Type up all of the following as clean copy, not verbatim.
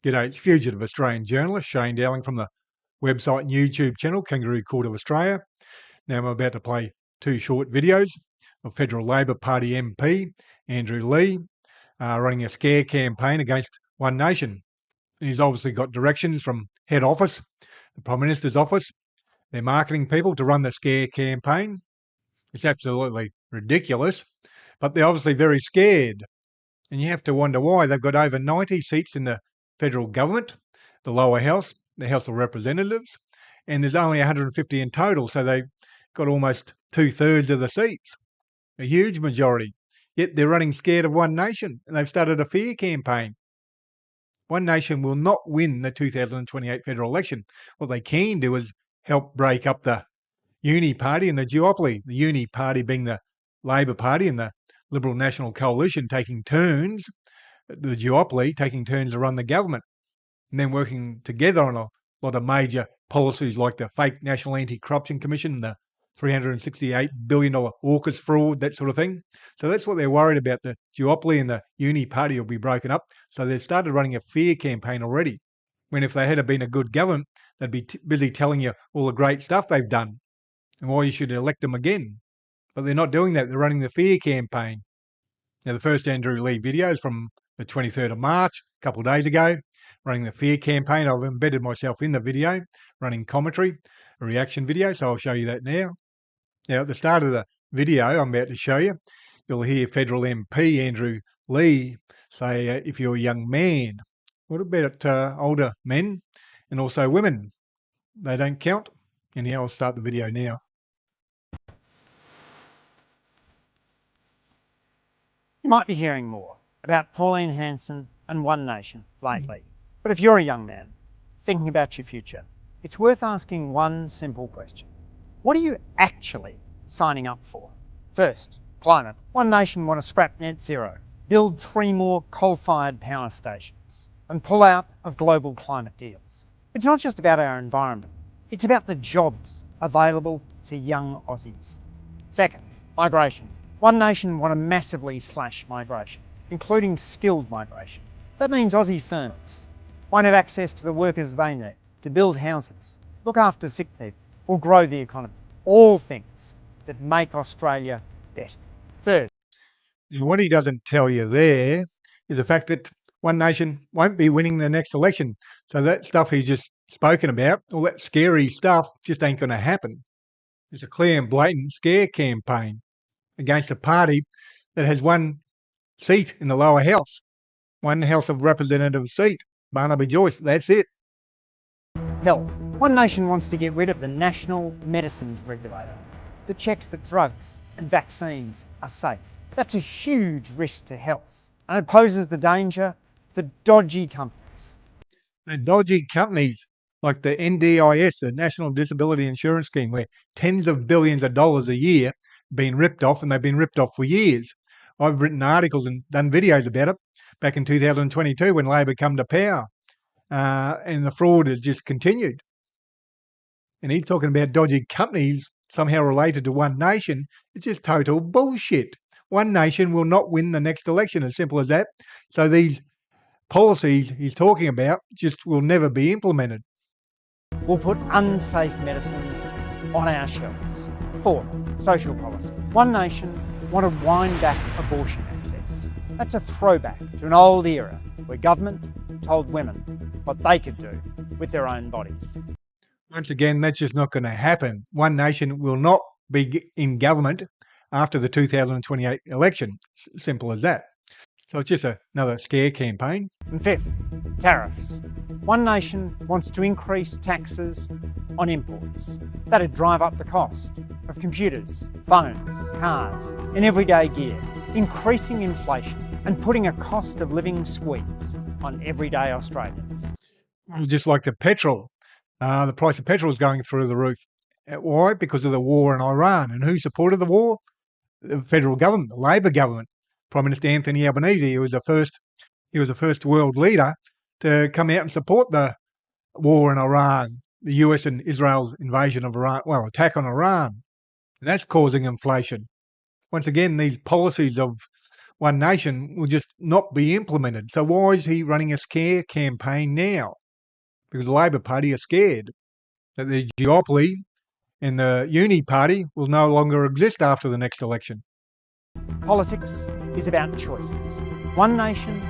G'day, it's fugitive Australian journalist Shane Dowling from the website and YouTube channel Kangaroo Court of Australia. Now I'm about to play two short videos of Federal Labor Party MP Andrew Leigh running a scare campaign against One Nation. And he's obviously got directions from head office, the Prime Minister's office, their marketing people to run the scare campaign. It's absolutely ridiculous, but they're obviously very scared. And you have to wonder why. They've got over 90 seats in the federal government, the lower house, the House of Representatives, and there's only 150 in total, so they've got almost 2/3 of the seats, a huge majority. Yet they're running scared of One Nation, and they've started a fear campaign. One Nation will not win the 2028 federal election. What they can do is help break up the Uni Party and the duopoly, the Uni Party being the Labor Party and the Liberal National Coalition taking turns, the duopoly taking turns to run the government, and then working together on a lot of major policies like the fake National Anti-Corruption Commission, the $368 billion AUKUS fraud, that sort of thing. So that's what they're worried about. The duopoly and the Uni Party will be broken up. So they've started running a fear campaign already, when if they had been a good government, they'd be busy telling you all the great stuff they've done and why you should elect them again. But they're not doing that. They're running the fear campaign. Now, the first Andrew Leigh video is from the 23rd of March, a couple of days ago, running the fear campaign. I've embedded myself in the video, running commentary, a reaction video, so I'll show you that now. Now, at the start of the video I'm about to show you, you'll hear federal MP Andrew Leigh say, if you're a young man, what about older men and also women? They don't count. Anyhow, I'll start the video now. You might be hearing more about Pauline Hanson and One Nation lately. But if you're a young man thinking about your future, it's worth asking one simple question. What are you actually signing up for? First, climate. One Nation want to scrap net zero, build 3 more coal-fired power stations, and pull out of global climate deals. It's not just about our environment, it's about the jobs available to young Aussies. Second, migration. One Nation want to massively slash migration, including skilled migration. That means Aussie firms won't have access to the workers they need to build houses, look after sick people, or grow the economy. All things that make Australia better. Third, What he doesn't tell you there is the fact that One Nation won't be winning the next election. So that stuff he's just spoken about, all that scary stuff, just ain't going to happen. It's a clear and blatant scare campaign against a party that has one seat in the lower house, one House of Representatives seat, Barnaby Joyce. That's it. health. One Nation wants to get rid of the National Medicines Regulator that checks that drugs and vaccines are safe. That's a huge risk to health, and it poses the danger that dodgy companies. The dodgy companies like the NDIS, the National Disability Insurance Scheme, where tens of billions of dollars a year being ripped off, and they've been ripped off for years. I've written articles and done videos about it back in 2022 when Labor come to power, and the fraud has just continued. And he's talking about dodgy companies somehow related to One Nation. It's just total bullshit. One Nation will not win the next election, as simple as that. So these policies he's talking about just will never be implemented. We'll put unsafe medicines on our shelves. Fourth, social policy. One Nation want to wind back abortion access. That's a throwback to an old era where government told women what they could do with their own bodies. Once again, that's just not going to happen. One Nation will not be in government after the 2028 election. Simple as that. So it's just another scare campaign. And fifth, tariffs. One Nation wants to increase taxes on imports. That'd drive up the cost of computers, phones, cars, and everyday gear, increasing inflation and putting a cost of living squeeze on everyday Australians. Well, just like the petrol. The price of petrol is going through the roof. Why? Because of the war in Iran. And who supported the war? The federal government, the Labor government. Prime Minister Anthony Albanese, he was the first world leader to come out and support the war in Iran, the US and Israel's invasion of Iran, well, attack on Iran. And that's causing inflation. Once again, these policies of One Nation will just not be implemented. So why is he running a scare campaign now? Because the Labor Party are scared that the duopoly and the Uni Party will no longer exist after the next election. Politics is about choices. One nation,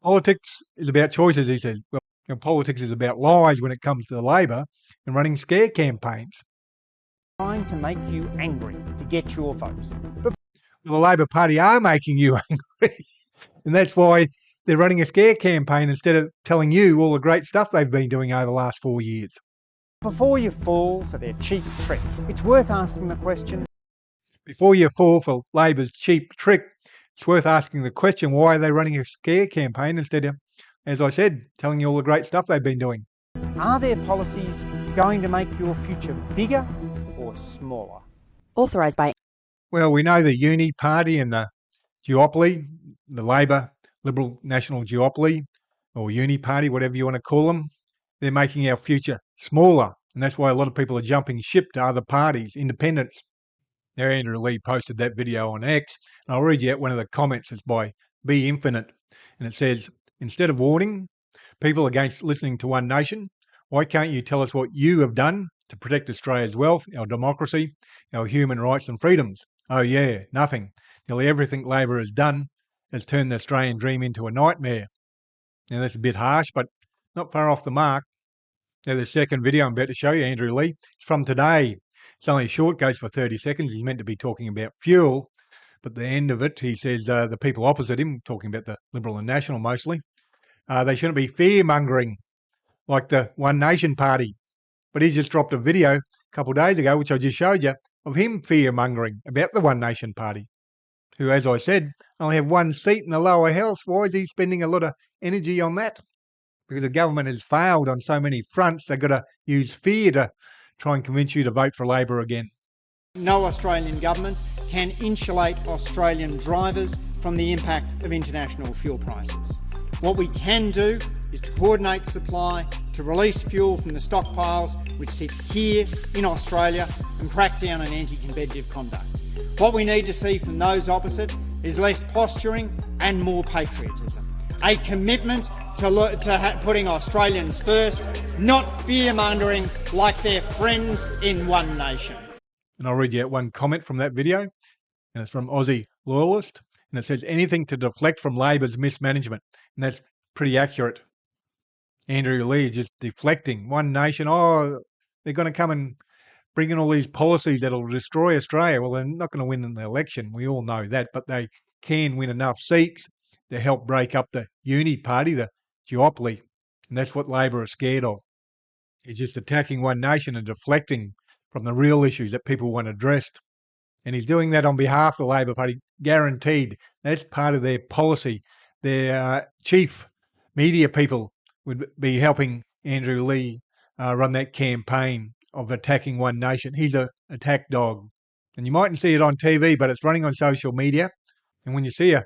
Politics is about choices, he says. Well, politics is about lies when it comes to Labor and running scare campaigns. trying to make you angry to get your vote. But The Labor Party are making you angry, and that's why they're running a scare campaign instead of telling you all the great stuff they've been doing over the last 4 years. before you fall for their cheap trick, it's worth asking the question, Before you fall for Labor's cheap trick, it's worth asking the question, why are they running a scare campaign instead of, as I said, telling you all the great stuff they've been doing? are their policies going to make your future bigger or smaller? Authorised by. Well, we know the Uni Party and the duopoly, the Labor Liberal National duopoly, or Uni Party, whatever you want to call them, they're making our future smaller. And that's why a lot of people are jumping ship to other parties, independents. Now, Andrew Lee posted that video on X, and I'll read you out one of the comments. It's by Be Infinite, and it says, instead of warning people against listening to One Nation, why can't you tell us what you have done to protect Australia's wealth, our democracy, our human rights and freedoms? Oh yeah, nothing. Nearly everything Labor has done has turned the Australian dream into a nightmare. Now that's a bit harsh, but not far off the mark. Now the second video I'm about to show you, Andrew Lee, it's from today. It's only short, goes for 30 seconds. He's meant to be talking about fuel, but at the end of it, he says the people opposite him, talking about the Liberal and National mostly, they shouldn't be fear-mongering like the One Nation Party. But he just dropped a video a couple of days ago, which I just showed you, of him fear-mongering about the One Nation Party, who, as I said, only have one seat in the lower house. Why is he spending a lot of energy on that? Because the government has failed on so many fronts, they've got to use fear to try and convince you to vote for Labor again. No Australian government can insulate Australian drivers from the impact of international fuel prices. What we can do is to coordinate supply, to release fuel from the stockpiles which sit here in Australia and crack down on anti-competitive conduct. What we need to see from those opposite is less posturing and more patriotism. A commitment to putting Australians first, not fear-mongering like their friends in One Nation. And I'll read you out one comment from that video, and it's from Aussie Loyalist, and it says, anything to deflect from Labor's mismanagement. And that's pretty accurate. Andrew Lee is just deflecting. One Nation, oh, they're going to come and bring in all these policies that'll destroy Australia. Well, they're not going to win in the election. We all know that, but they can win enough seats to help break up the Uni Party, the duopoly. And that's what Labor are scared of. It's just attacking One Nation and deflecting from the real issues that people want addressed. And he's doing that on behalf of the Labor Party, guaranteed. That's part of their policy. Their chief media people would be helping Andrew Lee run that campaign of attacking One Nation. He's an attack dog. And you mightn't see it on TV, but it's running on social media. And when you see a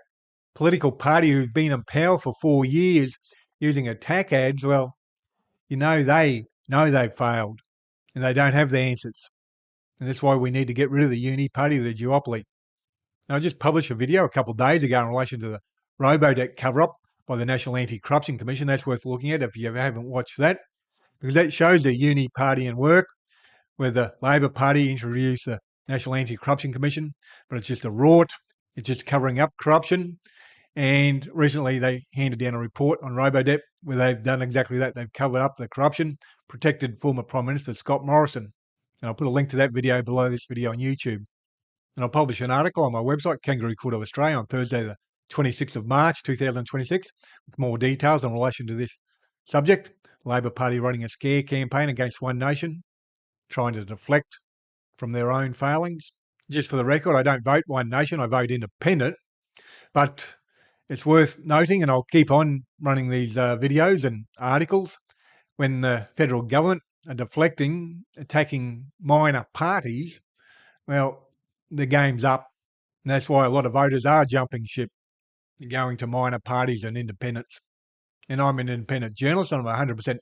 political party who's been in power for 4 years using attack ads, well, you know they've failed and they don't have the answers. And that's why we need to get rid of the Uni Party, the duopoly. Now, I just published a video a couple of days ago in relation to the Robodebt cover-up by the National Anti-Corruption Commission. That's worth looking at if you haven't watched that, because that shows the Uni Party in work, where the Labor Party introduced the National Anti-Corruption Commission, but it's just a rort. It's just covering up corruption. And recently they handed down a report on Robodebt where they've done exactly that. They've covered up the corruption, protected former Prime Minister Scott Morrison. And I'll put a link to that video below this video on YouTube. And I'll publish an article on my website, Kangaroo Court of Australia, on Thursday, the 26th of March, 2026, with more details in relation to this subject. Labor Party running a scare campaign against One Nation, trying to deflect from their own failings. Just for the record, I don't vote One Nation, I vote independent. But it's worth noting, and I'll keep on running these videos and articles, when the federal government are deflecting, attacking minor parties, well, the game's up. And that's why a lot of voters are jumping ship, going to minor parties and independents. And I'm an independent journalist. I'm 100%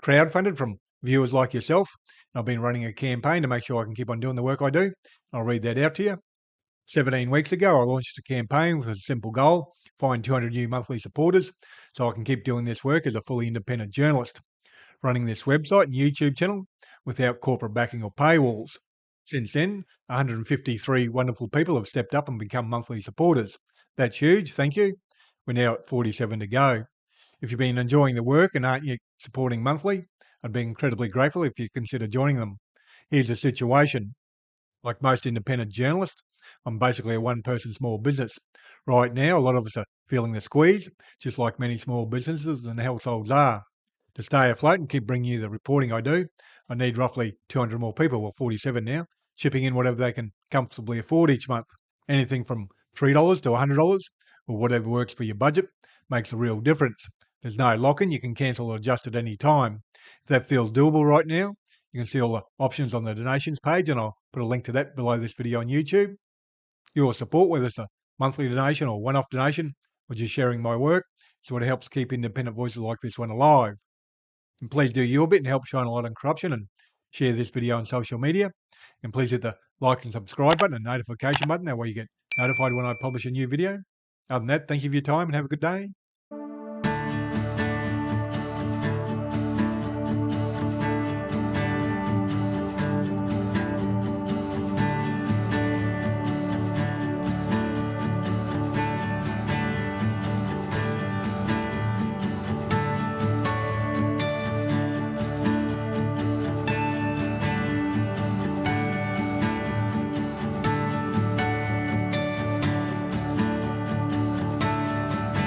crowdfunded from viewers like yourself. I've been running a campaign to make sure I can keep on doing the work I do. I'll read that out to you. 17 weeks ago, I launched a campaign with a simple goal: find 200 new monthly supporters so I can keep doing this work as a fully independent journalist, running this website and YouTube channel without corporate backing or paywalls. Since then, 153 wonderful people have stepped up and become monthly supporters. That's huge, thank you. We're now at 47 to go. If you've been enjoying the work and aren't yet supporting monthly, I'd be incredibly grateful if you consider joining them. Here's the situation. Like most independent journalists, I'm basically a one-person small business. Right now, a lot of us are feeling the squeeze, just like many small businesses and households are. To stay afloat and keep bringing you the reporting I do, I need roughly 200 more people, well 47 now, chipping in whatever they can comfortably afford each month. Anything from $3 to $100 or whatever works for your budget makes a real difference. There's no lock-in, you can cancel or adjust at any time. If that feels doable right now, you can see all the options on the donations page, and I'll put a link to that below this video on YouTube. Your support, whether it's a monthly donation or one-off donation, or just sharing my work, is what helps keep independent voices like this one alive. And please do your bit and help shine a light on corruption, and share this video on social media. And please hit the like and subscribe button and notification button. That way you get notified when I publish a new video. Other than that, thank you for your time and have a good day.